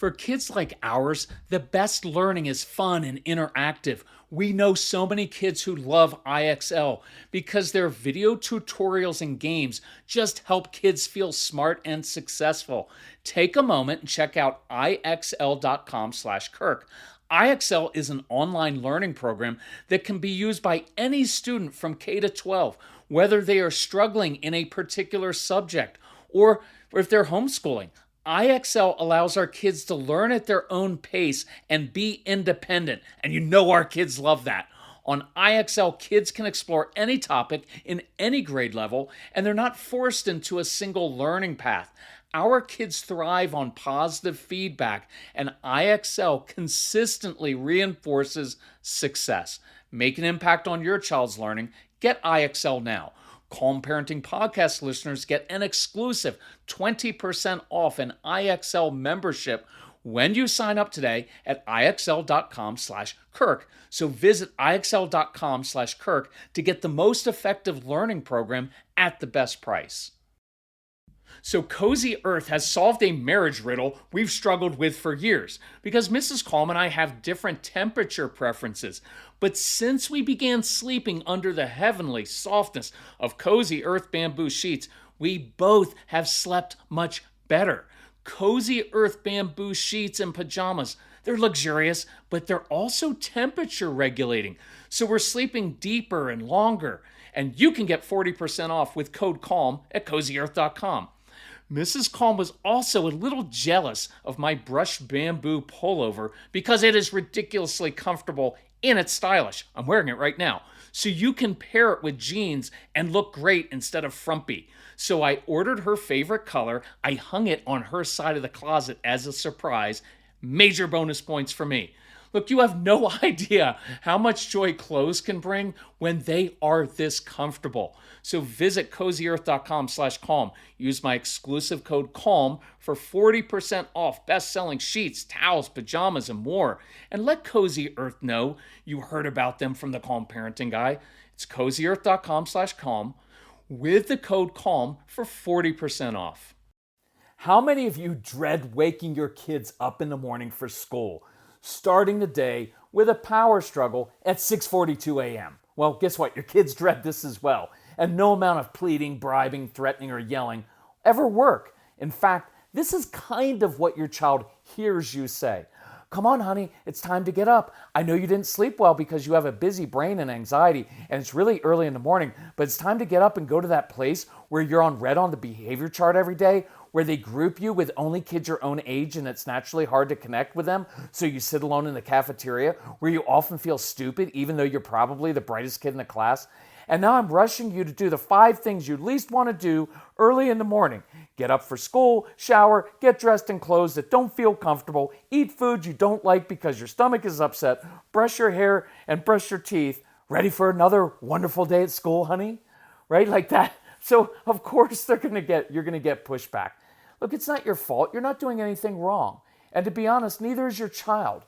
For kids like ours, the best learning is fun and interactive. We know so many kids who love IXL because their video tutorials and games just help kids feel smart and successful. Take a moment and check out ixl.com/Kirk. IXL is an online learning program that can be used by any student from K to 12, whether they are struggling in a particular subject or if they're homeschooling. IXL allows our kids to learn at their own pace and be independent. And you know our kids love that. On IXL, kids can explore any topic in any grade level, and they're not forced into a single learning path. Our kids thrive on positive feedback, and IXL consistently reinforces success. Make an impact on your child's learning. Get IXL now. Calm Parenting Podcast listeners get an exclusive 20% off an IXL membership when you sign up today at IXL.com/Kirk. So visit IXL.com/Kirk to get the most effective learning program at the best price. So Cozy Earth has solved a marriage riddle we've struggled with for years because Mrs. Calm and I have different temperature preferences. But since we began sleeping under the heavenly softness of Cozy Earth bamboo sheets, we both have slept much better. Cozy Earth bamboo sheets and pajamas, they're luxurious, but they're also temperature regulating. So we're sleeping deeper and longer. And you can get 40% off with code CALM at CozyEarth.com. Mrs. Calm was also a little jealous of my brushed bamboo pullover because it is ridiculously comfortable and it's stylish. I'm wearing it right now. So you can pair it with jeans and look great instead of frumpy. So I ordered her favorite color. I hung it on her side of the closet as a surprise. Major bonus points for me. Look, you have no idea how much joy clothes can bring when they are this comfortable. So visit CozyEarth.com/Calm. Use my exclusive code CALM for 40% off best-selling sheets, towels, pajamas, and more. And let Cozy Earth know you heard about them from the Calm Parenting Guy. It's CozyEarth.com/Calm with the code CALM for 40% off. How many of you dread waking your kids up in the morning for school? Starting the day with a power struggle at 6:42 a.m. Well, guess what? Your kids dread this as well. And no amount of pleading, bribing, threatening, or yelling ever work. In fact, this is kind of what your child hears you say. Come on, honey, it's time to get up. I know you didn't sleep well because you have a busy brain and anxiety, and it's really early in the morning, but it's time to get up and go to that place where you're on red on the behavior chart every day, where they group you with only kids your own age and it's naturally hard to connect with them, so you sit alone in the cafeteria, where you often feel stupid even though you're probably the brightest kid in the class. And now I'm rushing you to do the 5 things you least want to do early in the morning. Get up for school, shower, get dressed in clothes that don't feel comfortable, eat food you don't like because your stomach is upset, brush your hair and brush your teeth. Ready for another wonderful day at school, honey? Right? Like that. So of course you're going to get pushback. Look, it's not your fault. You're not doing anything wrong. And to be honest, neither is your child.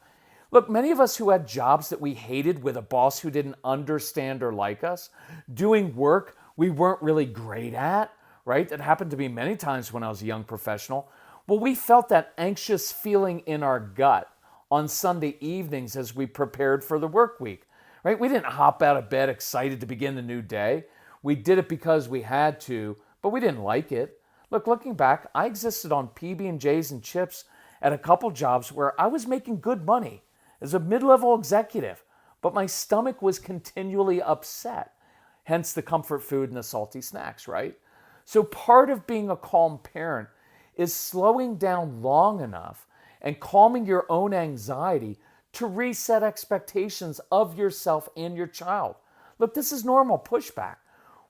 Look, many of us who had jobs that we hated with a boss who didn't understand or like us, doing work we weren't really great at, right? That happened to me many times when I was a young professional. Well, we felt that anxious feeling in our gut on Sunday evenings as we prepared for the work week, right? We didn't hop out of bed excited to begin the new day. We did it because we had to, but we didn't like it. Look, looking back, I existed on PB&Js and chips at a couple jobs where I was making good money as a mid-level executive, but my stomach was continually upset, hence the comfort food and the salty snacks, right? So part of being a calm parent is slowing down long enough and calming your own anxiety to reset expectations of yourself and your child. Look, this is normal pushback.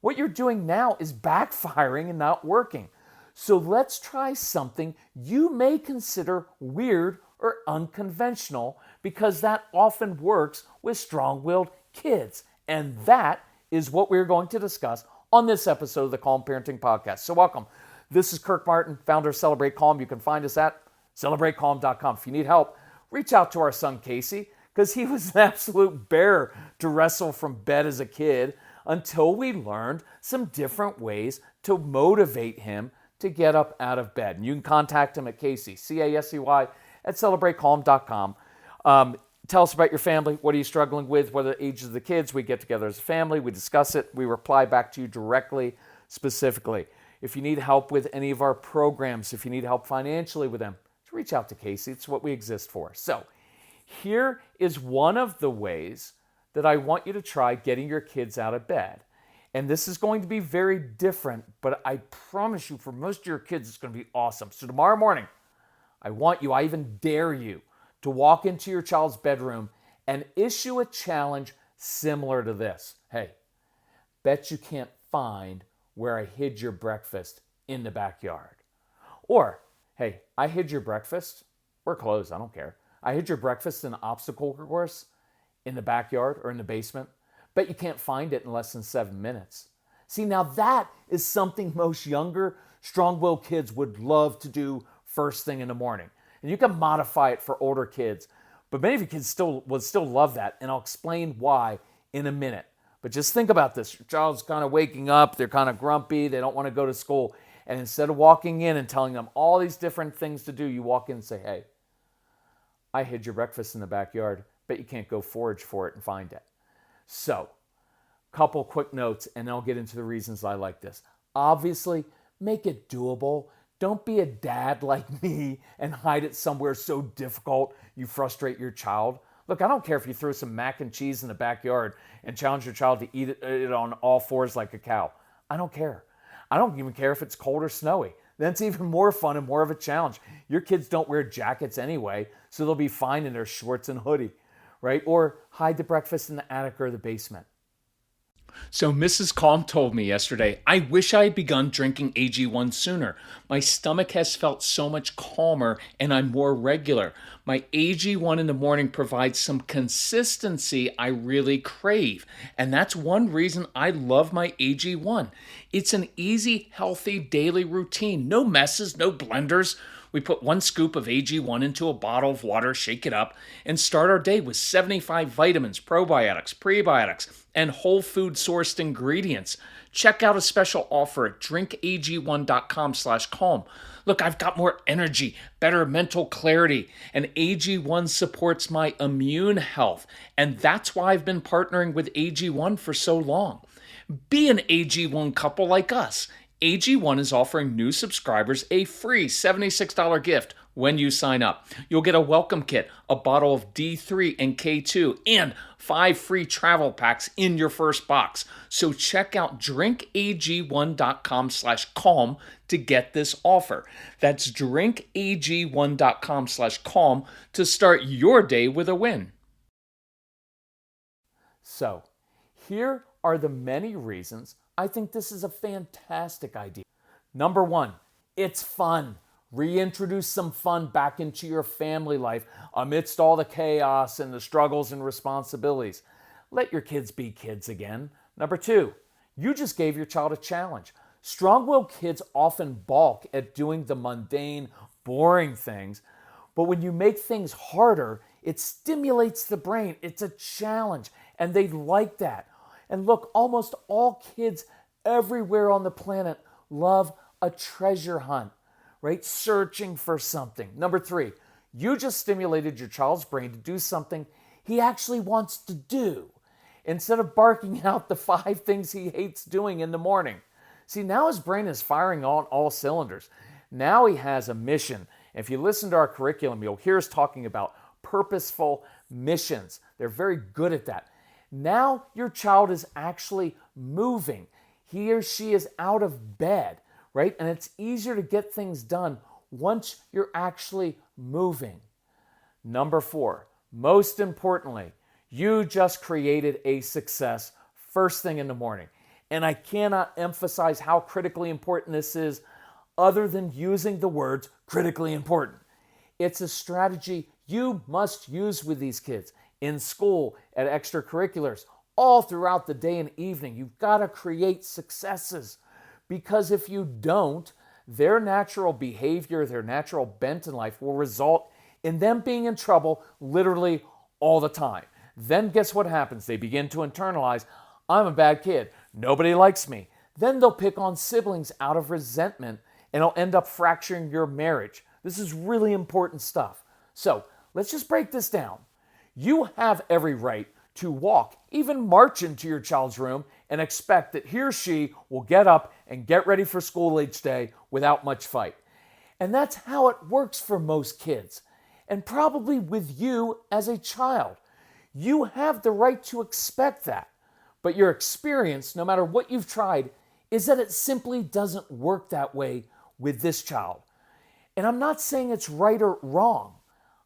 What you're doing now is backfiring and not working. So let's try something you may consider weird or unconventional, because that often works with strong-willed kids. And that is what we're going to discuss on this episode of the Calm Parenting Podcast. So welcome. This is Kirk Martin, founder of Celebrate Calm. You can find us at celebratecalm.com. If you need help, reach out to our son Casey, because he was an absolute bear to wrestle from bed as a kid until we learned some different ways to motivate him to get up out of bed. And you can contact him at Casey, Casey, at celebratecalm.com. Tell us about your family. What are you struggling with? What are the ages of the kids? We get together as a family. We discuss it. We reply back to you directly, specifically. If you need help with any of our programs, if you need help financially with them, reach out to Casey. It's what we exist for. So here is one of the ways that I want you to try getting your kids out of bed. And this is going to be very different, but I promise you, for most of your kids, it's going to be awesome. So tomorrow morning, I even dare you, to walk into your child's bedroom and issue a challenge similar to this. Hey, bet you can't find where I hid your breakfast in the backyard. Or, hey, I hid your breakfast. We're closed, I don't care. I hid your breakfast in an obstacle course in the backyard or in the basement. Bet you can't find it in less than 7 minutes. See, now that is something most younger, strong-willed kids would love to do first thing in the morning. And you can modify it for older kids. But many of you kids would still love that. And I'll explain why in a minute. But just think about this. Your child's kind of waking up. They're kind of grumpy. They don't want to go to school. And instead of walking in and telling them all these different things to do, you walk in and say, hey, I hid your breakfast in the backyard. Bet you can't go forage for it and find it. So, couple quick notes, and I'll get into the reasons I like this. Obviously, make it doable. Don't be a dad like me and hide it somewhere so difficult you frustrate your child. Look, I don't care if you throw some mac and cheese in the backyard and challenge your child to eat it on all fours like a cow. I don't care. I don't even care if it's cold or snowy. That's even more fun and more of a challenge. Your kids don't wear jackets anyway, so they'll be fine in their shorts and hoodie, right? Or hide the breakfast in the attic or the basement. So Mrs. Calm told me yesterday, I wish I had begun drinking AG1 sooner. My stomach has felt so much calmer and I'm more regular. My AG1 in the morning provides some consistency I really crave. And that's one reason I love my AG1. It's an easy, healthy daily routine. No messes, no blenders. We put 1 scoop of AG1 into a bottle of water, shake it up, and start our day with 75 vitamins, probiotics, prebiotics, and whole food sourced ingredients. Check out a special offer at drinkag1.com/calm. Look, I've got more energy, better mental clarity, and AG1 supports my immune health. And that's why I've been partnering with AG1 for so long. Be an AG1 couple like us. AG1 is offering new subscribers a free $76 gift when you sign up. You'll get a welcome kit, a bottle of D3 and K2, and 5 free travel packs in your first box. So check out drinkag1.com/calm to get this offer. That's drinkag1.com/calm to start your day with a win. So, here are the many reasons I think this is a fantastic idea. Number 1, it's fun. Reintroduce some fun back into your family life amidst all the chaos and the struggles and responsibilities. Let your kids be kids again. Number 2, you just gave your child a challenge. Strong-willed kids often balk at doing the mundane, boring things, but when you make things harder, it stimulates the brain. It's a challenge, and they like that. And look, almost all kids everywhere on the planet love a treasure hunt, right? Searching for something. Number 3, you just stimulated your child's brain to do something he actually wants to do instead of barking out the 5 things he hates doing in the morning. See, now his brain is firing on all cylinders. Now he has a mission. If you listen to our curriculum, you'll hear us talking about purposeful missions. They're very good at that. Now your child is actually moving. He or she is out of bed, right? And it's easier to get things done once you're actually moving. Number 4, most importantly, you just created a success first thing in the morning. And I cannot emphasize how critically important this is other than using the words critically important. It's a strategy you must use with these kids in school, at extracurriculars, all throughout the day and evening. You've got to create successes because if you don't, their natural behavior, their natural bent in life will result in them being in trouble literally all the time. Then guess what happens? They begin to internalize, I'm a bad kid. Nobody likes me. Then they'll pick on siblings out of resentment and it'll end up fracturing your marriage. This is really important stuff. So let's just break this down. You have every right to walk, even march into your child's room and expect that he or she will get up and get ready for school each day without much fight. And that's how it works for most kids, and probably with you as a child. You have the right to expect that, but your experience, no matter what you've tried, is that it simply doesn't work that way with this child. And I'm not saying it's right or wrong.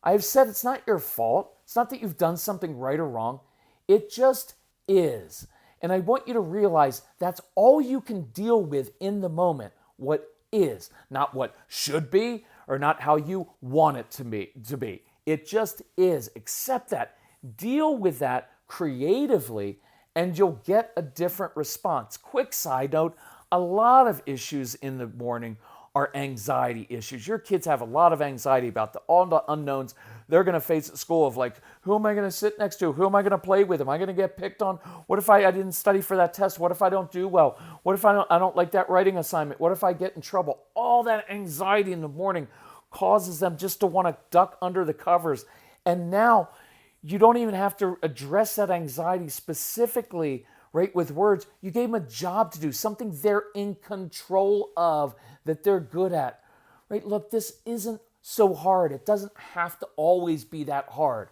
I've said it's not your fault. It's not that you've done something right or wrong. It just is. And I want you to realize that's all you can deal with in the moment, what is, not what should be or not how you want it to be. It just is. Accept that. Deal with that creatively, and you'll get a different response. Quick side note, a lot of issues in the morning are anxiety issues. Your kids have a lot of anxiety about all the unknowns they're going to face at school of like, who am I going to sit next to? Who am I going to play with? Am I going to get picked on? What if I didn't study for that test? What if I don't do well? What if I don't like that writing assignment? What if I get in trouble? All that anxiety in the morning causes them just to want to duck under the covers. And now you don't even have to address that anxiety specifically, right, with words. You gave them a job to do, something they're in control of, that they're good at, right? Look, this isn't so hard. It doesn't have to always be that hard.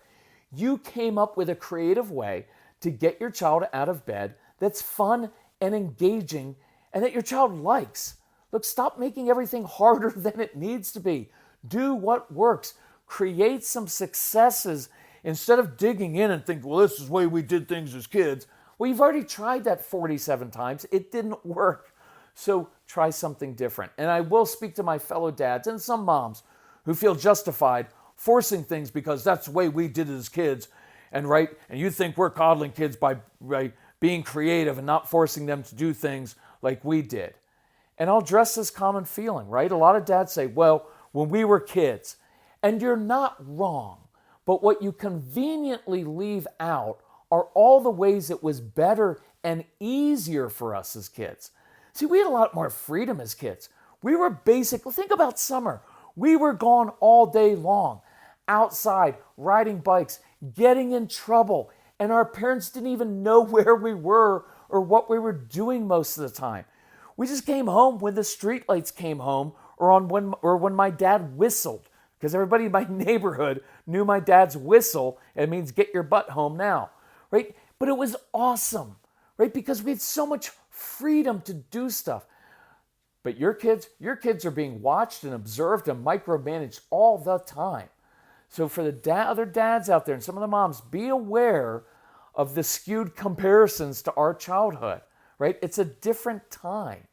You came up with a creative way to get your child out of bed that's fun and engaging and that your child likes. Look, stop making everything harder than it needs to be. Do what works. Create some successes instead of digging in and think, well, this is the way we did things as kids. Well, you've already tried that 47 times. It didn't work. So try something different. And I will speak to my fellow dads and some moms who feel justified forcing things because that's the way we did it as kids. And you think we're coddling kids by being creative and not forcing them to do things like we did. And I'll address this common feeling, right? A lot of dads say, well, when we were kids, and you're not wrong, but what you conveniently leave out are all the ways it was better and easier for us as kids. See, we had a lot more freedom as kids. We were think about summer. We were gone all day long, outside, riding bikes, getting in trouble, and our parents didn't even know where we were or what we were doing most of the time. We just came home when the streetlights came home or when my dad whistled, because everybody in my neighborhood knew my dad's whistle. It means get your butt home now, right? But it was awesome, right? Because we had so much freedom to do stuff. But your kids are being watched and observed and micromanaged all the time. So for the other dads out there and some of the moms, be aware of the skewed comparisons to our childhood, right? It's a different time.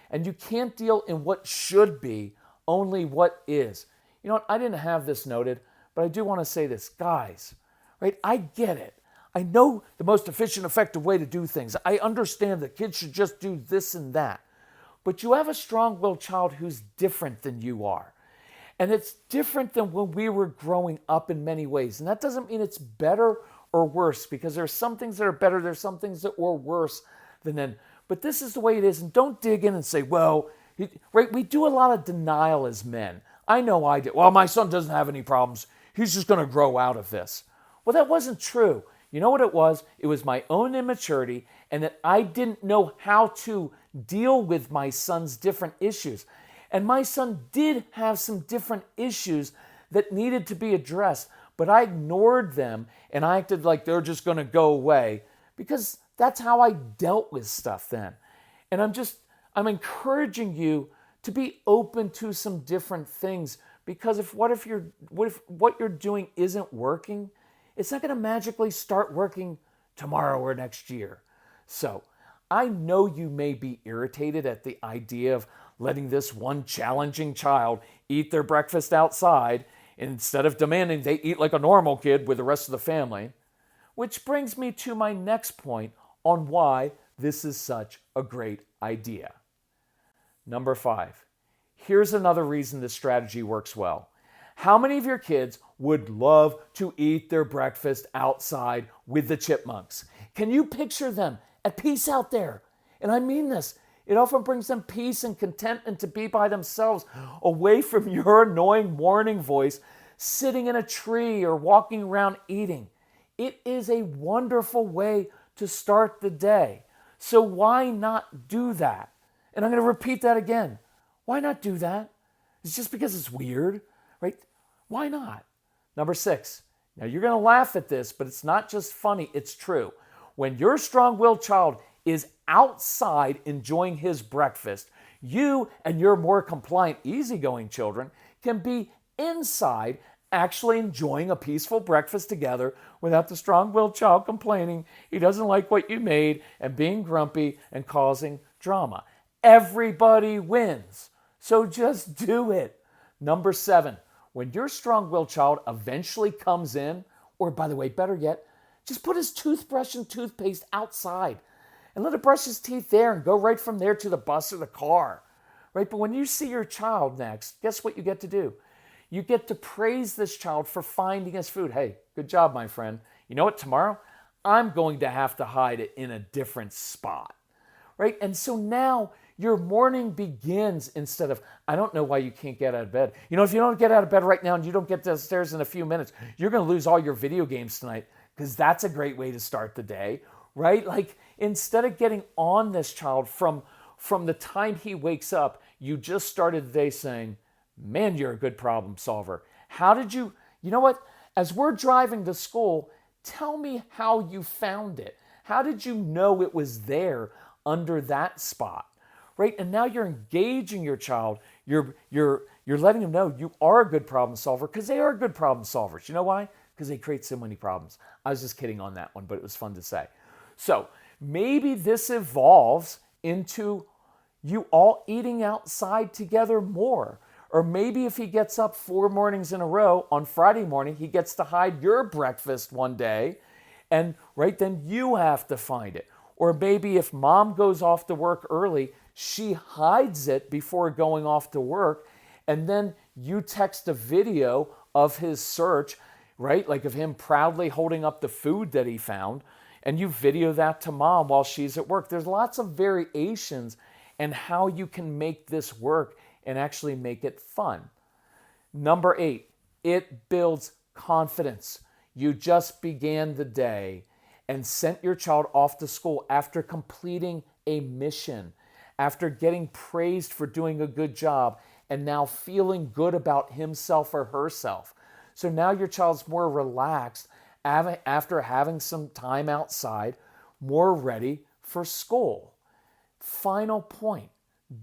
And you can't deal in what should be, only what is. You know what? I didn't have this noted, but I do want to say this. Guys, right? I get it. I know the most efficient, effective way to do things. I understand that kids should just do this and that. But you have a strong-willed child who's different than you are. And it's different than when we were growing up in many ways. And that doesn't mean it's better or worse, because there's some things that are better, there's some things that were worse than then. But this is the way it is. And don't dig in and say, well, right? We do a lot of denial as men. I know I did. Well, my son doesn't have any problems. He's just going to grow out of this. Well, that wasn't true. You know what it was? It was my own immaturity and that I didn't know how to deal with my son's different issues. And my son did have some different issues that needed to be addressed, but I ignored them and I acted like they're just going to go away because that's how I dealt with stuff then. And I'm encouraging you to be open to some different things, because what if what you're doing isn't working? It's not going to magically start working tomorrow or next year. So I know you may be irritated at the idea of letting this one challenging child eat their breakfast outside instead of demanding they eat like a normal kid with the rest of the family. Which brings me to my next point on why this is such a great idea. Number 5. Here's another reason this strategy works well. How many of your kids would love to eat their breakfast outside with the chipmunks? Can you picture them at peace out there? And I mean this. It often brings them peace and contentment to be by themselves, away from your annoying warning voice sitting in a tree or walking around eating. It is a wonderful way to start the day. So why not do that? And I'm going to repeat that again. Why not do that? It's just because it's weird, right? Why not? Number 6. Now you're going to laugh at this, but it's not just funny, it's true. When your strong-willed child is outside enjoying his breakfast, you and your more compliant, easygoing children can be inside actually enjoying a peaceful breakfast together without the strong-willed child complaining he doesn't like what you made and being grumpy and causing drama. Everybody wins. So just do it. Number 7, when your strong-willed child eventually comes in, or by the way, better yet, just put his toothbrush and toothpaste outside and let it brush his teeth there and go right from there to the bus or the car, right? But when you see your child next, guess what you get to do? You get to praise this child for finding his food. Hey, good job, my friend. You know what? Tomorrow, I'm going to have to hide it in a different spot, right? And so now your morning begins instead of, I don't know why you can't get out of bed. You know, if you don't get out of bed right now and you don't get downstairs in a few minutes, you're going to lose all your video games tonight, because that's a great way to start the day, right? Like, instead of getting on this child from the time he wakes up, you just started the day saying, man, you're a good problem solver. How did you know what? As we're driving to school, tell me how you found it. How did you know it was there under that spot, right? And now you're engaging your child. You're letting them know you are a good problem solver, because they are good problem solvers. You know why? Because they create so many problems. I was just kidding on that one, but it was fun to say. So maybe this evolves into you all eating outside together more. Or maybe if he gets up 4 mornings in a row, on Friday morning, he gets to hide your breakfast one day, and right then you have to find it. Or maybe if mom goes off to work early, she hides it before going off to work, and then you text a video of his search, right? Like of him proudly holding up the food that he found, and you video that to mom while she's at work. There's lots of variations in how you can make this work and actually make it fun. Number 8, it builds confidence. You just began the day and sent your child off to school after completing a mission, after getting praised for doing a good job, and now feeling good about himself or herself. So now your child's more relaxed after having some time outside, more ready for school. Final point,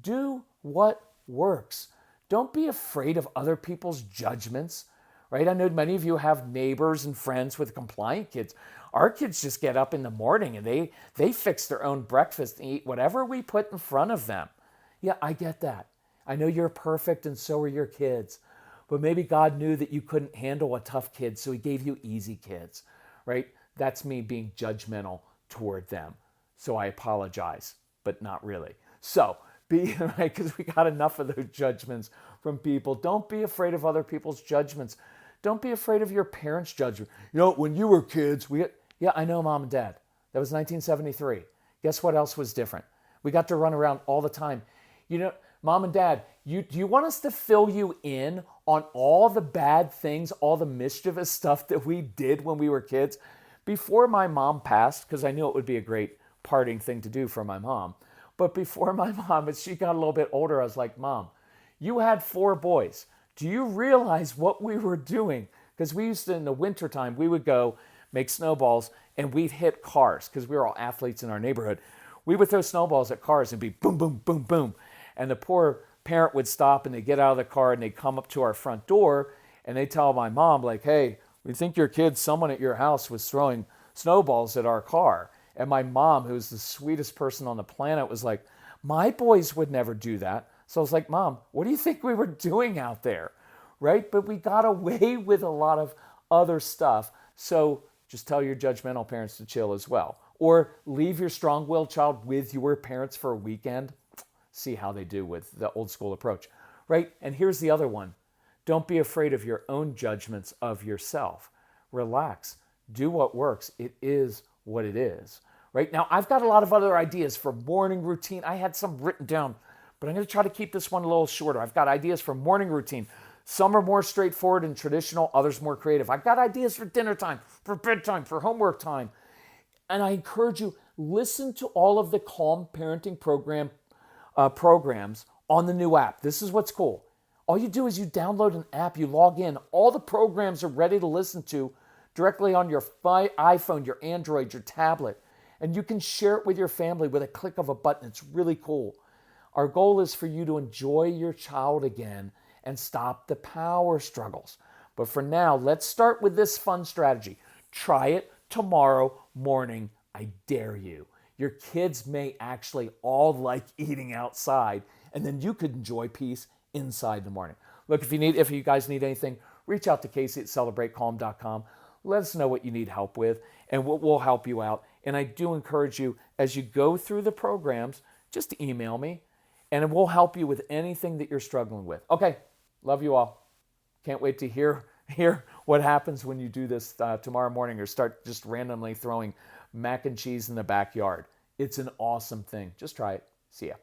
do what works. Don't be afraid of other people's judgments, right? I know many of you have neighbors and friends with compliant kids. Our kids just get up in the morning and they fix their own breakfast and eat whatever we put in front of them. Yeah, I get that. I know you're perfect and so are your kids. But maybe God knew that you couldn't handle a tough kid, so he gave you easy kids, right? That's me being judgmental toward them. So I apologize, but not really. So be, right, because we got enough of those judgments from people. Don't be afraid of other people's judgments. Don't be afraid of your parents' judgment. You know, when you were kids, yeah, I know, Mom and Dad. That was 1973. Guess what else was different? We got to run around all the time. You know, Mom and Dad, do you want us to fill you in on all the bad things, all the mischievous stuff that we did when we were kids? Before my mom passed, because I knew it would be a great parting thing to do for my mom, but before my mom, as she got a little bit older, I was like, Mom, you had 4 boys. Do you realize what we were doing? Because we used to, in the wintertime, we would go make snowballs and we'd hit cars because we were all athletes in our neighborhood. We would throw snowballs at cars and be boom, boom, boom, boom. And the poor parent would stop and they'd get out of the car and they'd come up to our front door and they'd tell my mom, like, hey, we think your kid, someone at your house was throwing snowballs at our car. And my mom, who's the sweetest person on the planet, was like, my boys would never do that. So I was like, Mom, what do you think we were doing out there? Right? But we got away with a lot of other stuff. So just tell your judgmental parents to chill as well. Or leave your strong-willed child with your parents for a weekend. See how they do with the old school approach, right? And here's the other one. Don't be afraid of your own judgments of yourself. Relax. Do what works. It is what it is, right? Now, I've got a lot of other ideas for morning routine. I had some written down, but I'm going to try to keep this one a little shorter. I've got ideas for morning routine. Some are more straightforward and traditional, others more creative. I've got ideas for dinner time, for bedtime, for homework time. And I encourage you, listen to all of the Calm Parenting programs on the new app. This is what's cool. All you do is you download an app, you log in. All the programs are ready to listen to directly on your iPhone, your Android, your tablet. And you can share it with your family with a click of a button. It's really cool. Our goal is for you to enjoy your child again and stop the power struggles. But for now, let's start with this fun strategy. Try it tomorrow morning. I dare you. Your kids may actually all like eating outside, and then you could enjoy peace inside in the morning. Look, if you guys need anything, reach out to Casey at celebratecalm.com. Let us know what you need help with, and we'll help you out. And I do encourage you, as you go through the programs, just email me, and we'll help you with anything that you're struggling with. Okay, love you all. Can't wait to hear what happens when you do this tomorrow morning or start just randomly throwing mac and cheese in the backyard. It's an awesome thing. Just try it. See ya.